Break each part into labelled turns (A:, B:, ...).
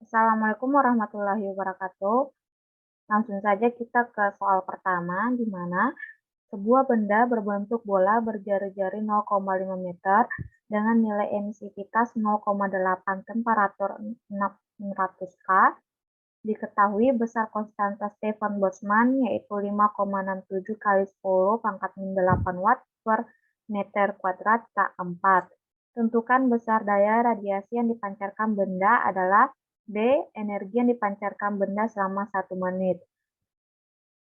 A: Assalamualaikum warahmatullahi wabarakatuh. Langsung saja kita ke soal pertama, di mana sebuah benda berbentuk bola berjari-jari 0,5 meter dengan nilai emisivitas 0,8 temperatur 600 K. Diketahui besar konstanta Stefan Boltzmann yaitu 5,67 kali 10 pangkat min 8 watt per meter kuadrat K4. Tentukan besar daya radiasi yang dipancarkan benda adalah B. Energi yang dipancarkan benda selama 1 menit.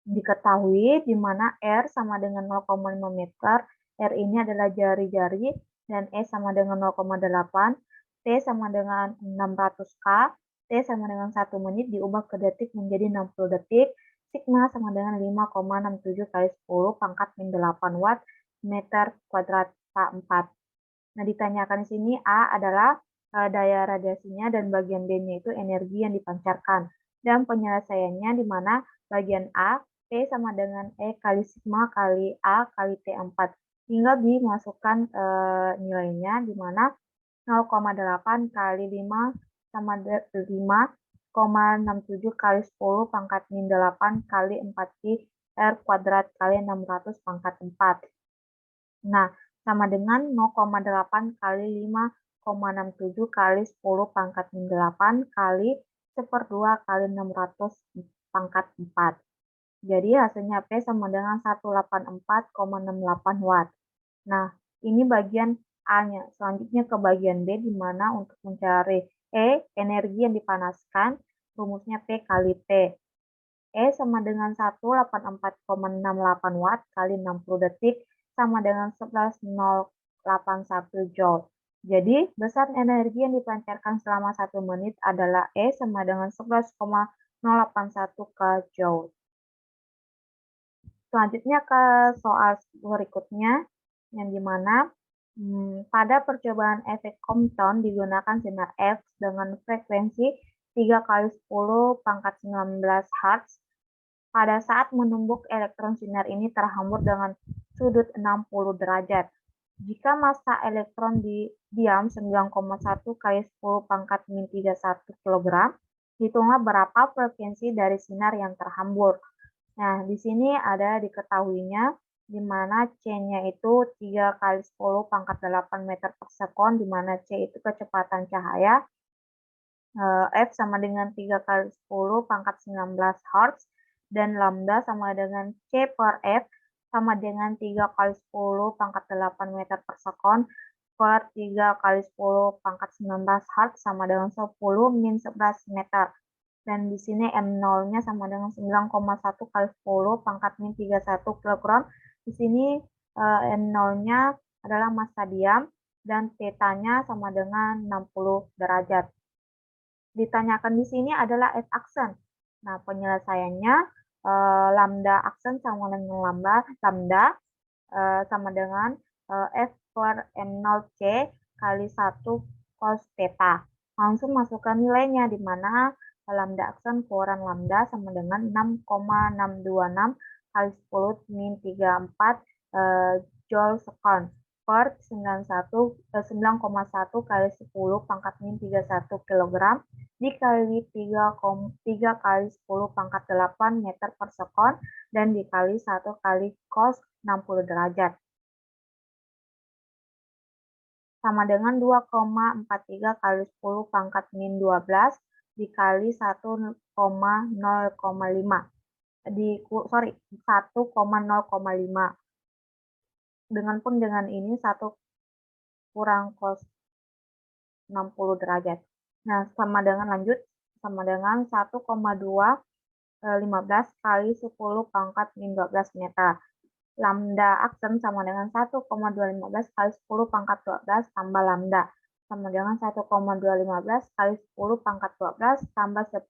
A: Diketahui di mana R sama dengan 0,5 meter, R ini adalah jari-jari, dan E sama dengan 0,8, T sama dengan 600 K, T sama dengan 1 menit diubah ke detik menjadi 60 detik, sigma sama dengan 5,67 kali 10 pangkat min 8 watt meter kuadrat K4. Nah, ditanyakan di sini A adalah daya radiasinya dan bagian B-nya itu energi yang dipancarkan. Dan penyelesaiannya di mana bagian A, T sama dengan E kali sigma kali A kali T4. Tinggal dimasukkan nilainya di mana 0,8 kali 5 sama 5,67 kali 10 pangkat min 8 kali 4 pi R kuadrat kali 600 pangkat 4. Nah, sama dengan 0,8 kali 5,67 kali 10 pangkat min 8 kali 1/2 kali 600 pangkat 4. Jadi hasilnya P sama dengan 184,68 watt. Nah, ini bagian A-nya. Selanjutnya ke bagian B, di mana untuk mencari E, energi yang dipanaskan, rumusnya P kali T. E sama dengan 184,68 watt kali 60 detik sama dengan 11,081 joule. Jadi, besar energi yang dipancarkan selama 1 menit adalah E sama dengan 11,081 ke joule. Selanjutnya ke soal berikutnya, yang dimana pada percobaan efek Compton digunakan sinar X dengan frekuensi 3 kali 10 pangkat 19 Hz. Pada saat menumbuk elektron sinar ini terhambur dengan sudut 60 derajat. Jika massa elektron diam 9,1 kali 10 pangkat min 31 kg, hitunglah berapa frekuensi dari sinar yang terhambur. Nah, di sini ada diketahuinya, di mana C-nya itu 3 kali 10 pangkat 8 meter per sekon, di mana C itu kecepatan cahaya, F sama dengan 3 kali 10 pangkat 19 Hz, dan lambda sama dengan C per F sama dengan 3 kali 10 pangkat 8 meter per sekon per 3 kali 10 pangkat 19 Hz sama dengan 10 min 11 meter. Dan di sini M0-nya sama dengan 9,1 kali 10 pangkat min 31 kg. Di sini M0-nya adalah massa diam dan θ-nya sama dengan 60 derajat. Ditanyakan di sini adalah F aksen. Nah, penyelesaiannya lambda aksen sama dengan lambda sama dengan F per M0C kali 1 cos theta. Langsung masukkan nilainya, di mana lambda aksen kurang lambda sama dengan 6,626 kali 10 min 34 joule sekon per 9,1 kali 10 pangkat min 31 kg dikali 3 kali 10 pangkat 8 meter per sekon dan dikali 1 kali cos 60 derajat. Sama dengan 2,43 kali 10 pangkat min 12 dikali 1,0,5. 1,0,5. Dengan ini 1 kurang cos 60 derajat. Nah, sama dengan 1,215 kali 10 pangkat min 12 meter. Lambda aksen sama dengan 1,215 kali 10 pangkat 12 tambah lambda sama dengan 1,215 kali 10 pangkat 12 tambah 10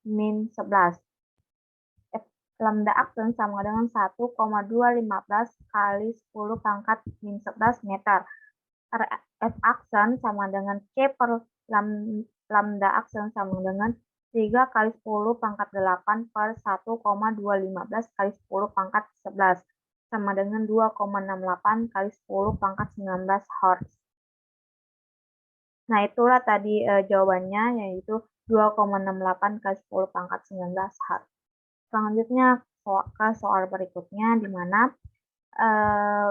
A: min 11. Lambda aksen sama dengan 1,215 kali 10 pangkat min 11 meter. F aksen sama dengan C per lambda aksen sama dengan 3 kali 10 pangkat 8 per 1,215 kali 10 pangkat 11 sama dengan 2,68 kali 10 pangkat 19 Hz. Nah, itulah tadi jawabannya, yaitu 2,68 kali 10 pangkat 19 H. Selanjutnya ke soal berikutnya di mana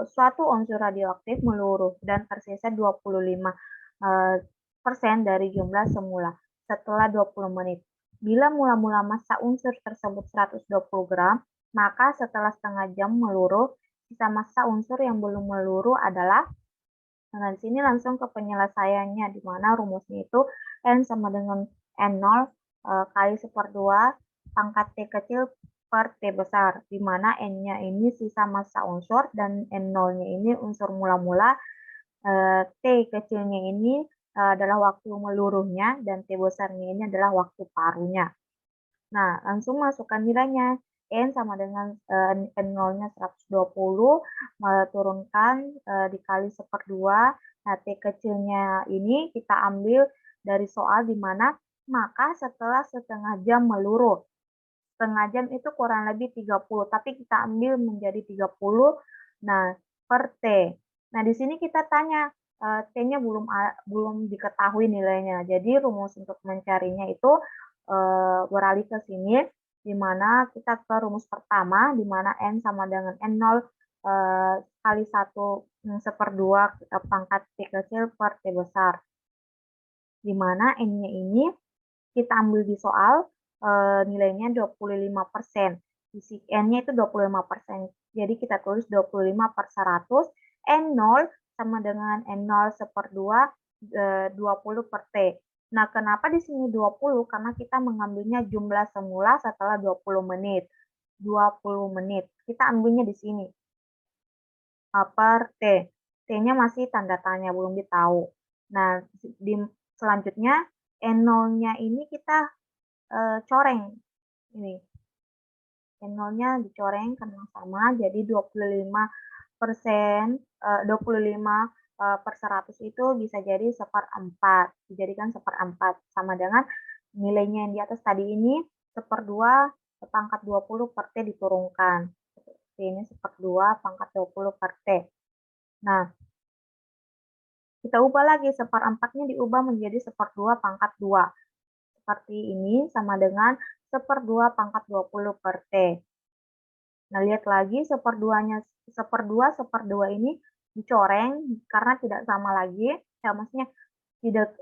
A: suatu unsur radioaktif meluruh dan tersisa 25% dari jumlah semula setelah 20 menit. Bila mula-mula massa unsur tersebut 120 gram, maka setelah setengah jam meluruh, sisa massa unsur yang belum meluruh adalah. Nah, di sini langsung ke penyelesaiannya, di mana rumusnya itu N sama dengan N0 kali 1/2 pangkat T kecil per T besar, di mana N-nya ini sisa massa unsur dan N0-nya ini unsur mula-mula, T kecilnya ini adalah waktu meluruhnya dan T besarnya ini adalah waktu paruhnya. Nah, langsung masukkan nilainya. N sama dengan N0-nya 120, turunkan dikali 1/2. Nah, T kecilnya ini kita ambil dari soal di mana maka setelah setengah jam meluruh. Setengah jam itu kurang lebih 30, tapi kita ambil menjadi 30, nah, per T. Nah, di sini kita tanya, T-nya belum diketahui nilainya. Jadi rumus untuk mencarinya itu beralih ke sini, di mana kita ke rumus pertama, di mana N sama dengan N0 kali 1/2 pangkat T kecil per T besar. Di mana N-nya ini kita ambil di soal nilainya 25%. N-nya itu 25%. Jadi kita tulis 25 per 100, N0 sama dengan N0 1/2 20 per T. Nah, kenapa di sini 20? Karena kita mengambilnya jumlah semula setelah 20 menit. 20 menit. Kita ambilnya di sini. Per T. T-nya masih tanda tanya, belum ditahu. Nah, selanjutnya N0-nya ini kita coreng. Ini. N0-nya dicoreng karena sama, jadi 25%, 25 per 100 itu bisa jadi 1/4, dijadikan 1/4, sama dengan nilainya yang di atas tadi ini, 1/2 pangkat 20 per T diturunkan. Ini 1/2 pangkat 20 per T. Nah, kita ubah lagi, 1/4-nya diubah menjadi 1/2 pangkat 2. Seperti ini, sama dengan 1/2 pangkat 20 per T. Nah, lihat lagi 1/2 ini dicoreng karena tidak sama lagi, ya maksudnya tidak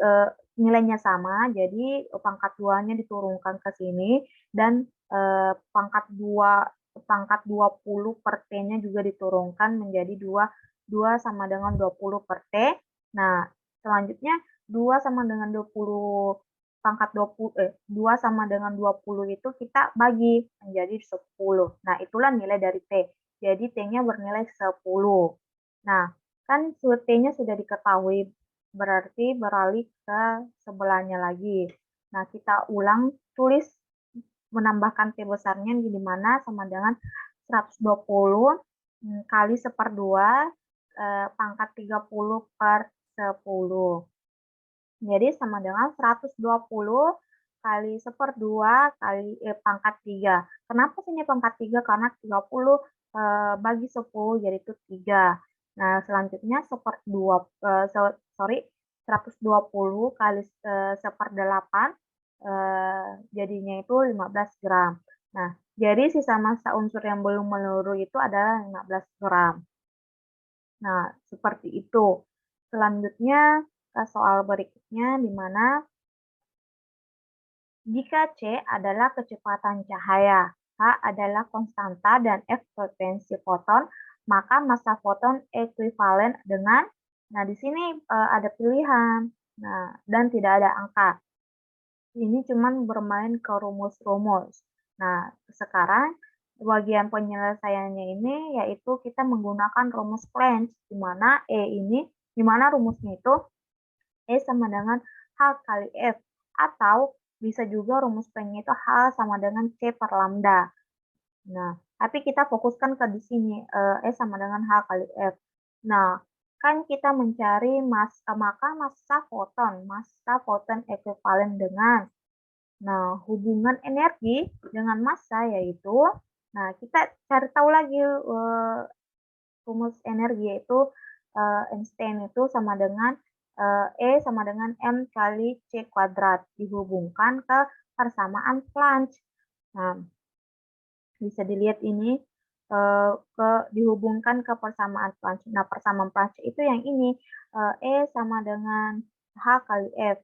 A: nilainya sama, jadi pangkat 2-nya diturunkan ke sini dan pangkat 20 per T-nya juga diturunkan menjadi 2 sama dengan 20 per T. Nah, selanjutnya 2 sama dengan 20 2 sama dengan 20 itu kita bagi menjadi 10. Nah, itulah nilai dari T. Jadi T-nya bernilai 10. Nah, kan T-nya sudah diketahui, berarti beralih ke sebelahnya lagi. Nah, kita ulang tulis menambahkan T besarnya di mana sama dengan 120 kali 1/2 pangkat 30 per 10. Jadi sama dengan 120 kali 1/2 kali pangkat 3. Kenapa sini pangkat 3? Karena 30 bagi 10 jadi itu 3. Nah, selanjutnya 120 kali 1/8 jadinya itu 15 gram. Nah, jadi sisa massa unsur yang belum meluruh itu adalah 15 gram. Nah, seperti itu. Selanjutnya soal berikutnya di mana jika C adalah kecepatan cahaya, H adalah konstanta dan F frekuensi foton, maka massa foton ekuivalen dengan, nah di sini ada pilihan, nah dan tidak ada angka. Ini cuman bermain ke rumus-rumus. Nah, sekarang bagian penyelesaiannya ini yaitu kita menggunakan rumus Planck, di mana di mana rumusnya itu E sama dengan H kali F, atau bisa juga rumus Planck itu H sama dengan C per lambda. Nah, tapi kita fokuskan ke di sini, E sama dengan H kali F. Nah, kan kita mencari maka massa foton ekuivalen dengan, nah, hubungan energi dengan massa yaitu, nah kita cari tahu lagi rumus energi yaitu Einstein itu sama dengan E sama dengan M kali C kuadrat dihubungkan ke persamaan Planck. Nah, bisa dilihat ini dihubungkan ke persamaan Planck. Nah, persamaan Planck itu yang ini, E sama dengan H kali F.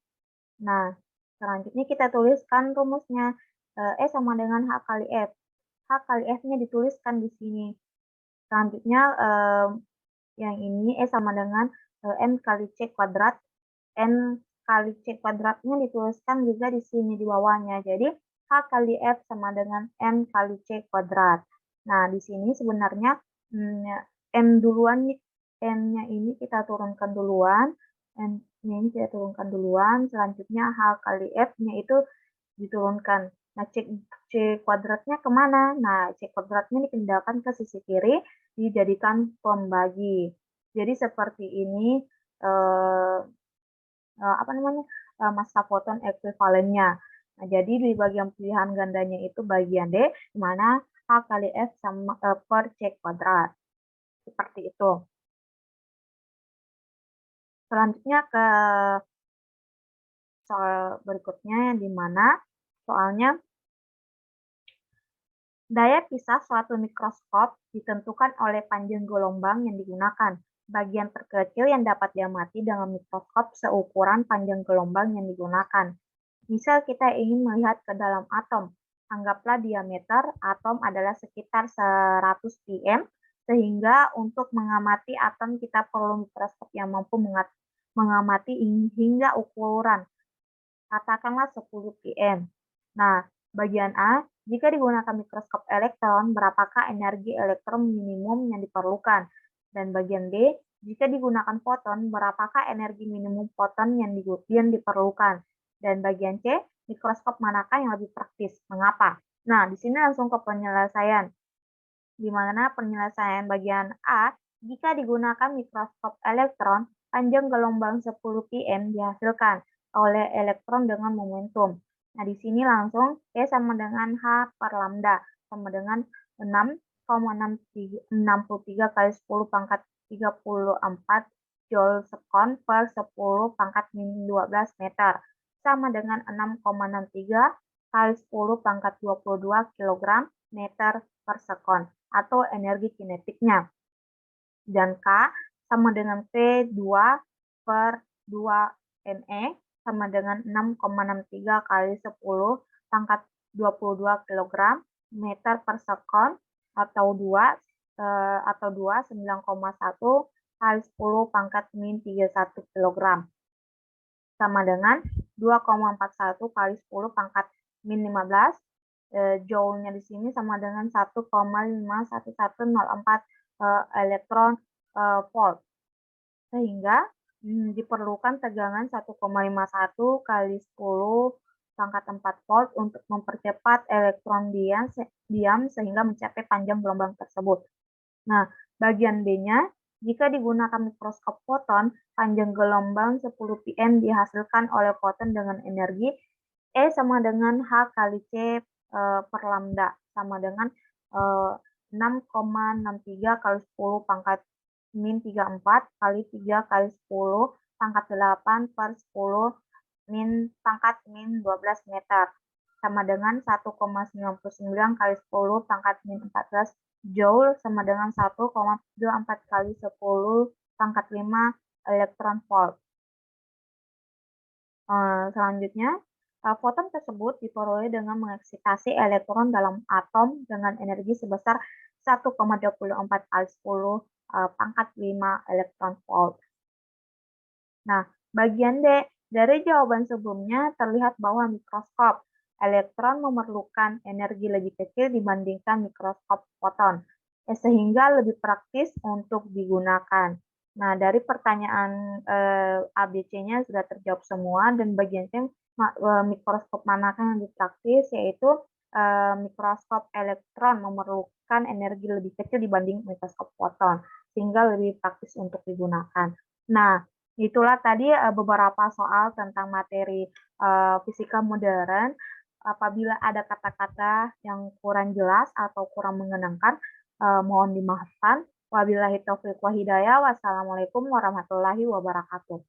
A: Nah, selanjutnya kita tuliskan rumusnya, E sama dengan H kali F. H kali F-nya dituliskan di sini. Selanjutnya, yang ini E sama dengan M kali C kuadrat. N kali C kuadratnya dituliskan juga di sini di bawahnya. Jadi, H kali F sama dengan M kali C kuadrat. Nah, di sini sebenarnya M duluan, M-nya ini kita turunkan duluan. M-nya ini kita turunkan duluan. Selanjutnya H kali F-nya itu diturunkan. Nah, C kuadratnya kemana? Nah, C kuadratnya dipindahkan ke sisi kiri, dijadikan pembagi. Jadi seperti ini apa namanya, massa foton ekuivalennya. Nah, jadi di bagian pilihan gandanya itu bagian D, di mana H kali F sama per C kuadrat. Seperti itu. Selanjutnya ke soal berikutnya yang di mana soalnya daya pisah suatu mikroskop ditentukan oleh panjang gelombang yang digunakan. Bagian terkecil yang dapat diamati dengan mikroskop seukuran panjang gelombang yang digunakan. Misal kita ingin melihat ke dalam atom. Anggaplah diameter atom adalah sekitar 100 pm, sehingga untuk mengamati atom kita perlu mikroskop yang mampu mengamati hingga ukuran, katakanlah 10 pm. Nah, bagian A, jika digunakan mikroskop elektron, berapakah energi elektron minimum yang diperlukan? Dan bagian B, jika digunakan foton, berapakah energi minimum foton yang diperlukan? Dan bagian C, mikroskop manakah yang lebih praktis? Mengapa? Nah, di sini langsung ke penyelesaian. Di mana penyelesaian bagian A, jika digunakan mikroskop elektron, panjang gelombang 10 pm dihasilkan oleh elektron dengan momentum. Nah, di sini langsung E sama dengan H per lambda, sama dengan 6,63 kali 10 pangkat 34 joule sekon per 10 pangkat min 12 meter, sama dengan 6,63 kali 10 pangkat 22 kg meter per sekon, atau energi kinetiknya. Dan K sama dengan P2 per 2 ME sama dengan 6,63 kali 10 pangkat 22 kg meter per sekon, atau 9,1 kali 10 pangkat min 31 kg sama dengan 2,41 kali 10 pangkat min 15. Joule-nya di sini sama dengan 1,51104 elektron volt. Sehingga diperlukan tegangan 1,51 kali 10 pangkat 4 volt untuk mempercepat elektron diam sehingga mencapai panjang gelombang tersebut. Nah, bagian B-nya, jika digunakan mikroskop foton, panjang gelombang 10 pm dihasilkan oleh foton dengan energi E sama dengan H kali C per lambda, sama dengan 6,63 kali 10 pangkat min 34 kali 3 kali 10 pangkat 8 per 10 pangkat min 12 meter, sama dengan 1,99 kali 10 pangkat min 14 joule, sama dengan 1,74 kali 10 pangkat 5 elektron volt. Selanjutnya, foton tersebut diperoleh dengan mengeksitasi elektron dalam atom dengan energi sebesar 1,24 kali 10 pangkat 5 elektron volt. Nah, bagian D, dari jawaban sebelumnya terlihat bahwa mikroskop elektron memerlukan energi lebih kecil dibandingkan mikroskop foton, sehingga lebih praktis untuk digunakan. Nah, dari pertanyaan ABC-nya sudah terjawab semua, dan bagian C, mikroskop manakah yang lebih praktis, yaitu mikroskop elektron memerlukan energi lebih kecil dibanding mikroskop foton, sehingga lebih praktis untuk digunakan. Nah, itulah tadi beberapa soal tentang materi fisika modern. Apabila ada kata-kata yang kurang jelas atau kurang mengenangkan, mohon dimaafkan. Wabillahi taufiq wa hidayah. Wassalamualaikum warahmatullahi wabarakatuh.